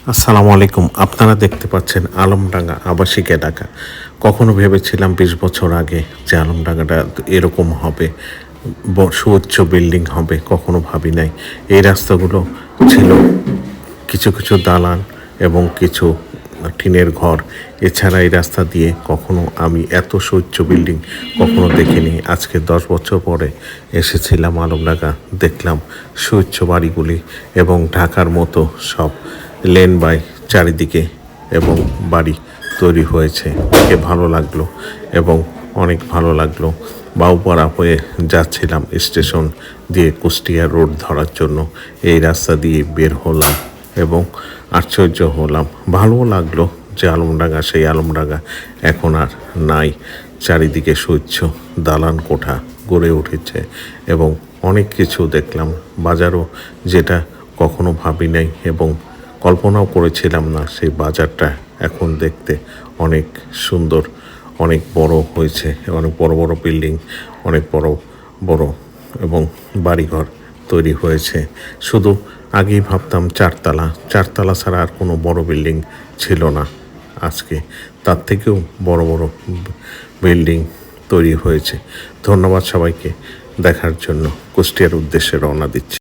আসসালামু আলাইকুম। আপনারা দেখতে পাচ্ছেন আলমডাঙ্গা আবাসিক এলাকা। কখনো ভেবেছিলাম ২০ বছর আগে যে আলমডাঙ্গাটা এরকম হবে, সুউচ্চ বিল্ডিং হবে, কখনো ভাবি নাই। এই রাস্তাগুলো ছিল কিছু কিছু দালান এবং কিছু টিনের ঘর। এছাড়া এই রাস্তা দিয়ে কখনো আমি এত সুউচ্চ বিল্ডিং কখনো দেখিনি। আজকে ১০ বছর পরে এসেছিলাম আলমডাঙ্গা, দেখলাম সুউচ্চ বাড়িগুলি এবং ঢাকার মতো সব লেন বাই চারিদিকে এবং বাড়ি তৈরি হয়েছে। দেখে ভালো লাগলো এবং অনেক ভালো লাগলো। বাউপাড়া হয়ে যাচ্ছিলাম স্টেশন দিয়ে কুষ্টিয়া রোড ধরার জন্য। এই রাস্তা দিয়ে বের হলাম এবং আশ্চর্য হলাম, ভালোও লাগলো যে আলমডাঙ্গা সেই আলমডাঙ্গা এখন আর নাই। চারিদিকে সুউচ্চ দালান কোঠা গড়ে উঠেছে এবং অনেক কিছু দেখলাম, বাজারও যেটা কখনো ভাবি নাই এবং কল্পনাও করেছিলাম না, সেই বাজারটা এখন দেখতে অনেক সুন্দর, অনেক বড় হয়েছে, অনেক বড় বড় বিল্ডিং, অনেক বড় বড় এবং বাড়িঘর তৈরি হয়েছে। শুধু আগেই ভাবতাম চারতলা চারতলা ছাড়া আর কোনো বড় বিল্ডিং ছিল না। আজকে তার থেকেও বড় বড় বিল্ডিং তৈরি হয়েছে। ধন্যবাদ সবাইকে দেখার জন্য। কুষ্টিয়ার উদ্দেশ্যে রওনা দিচ্ছি।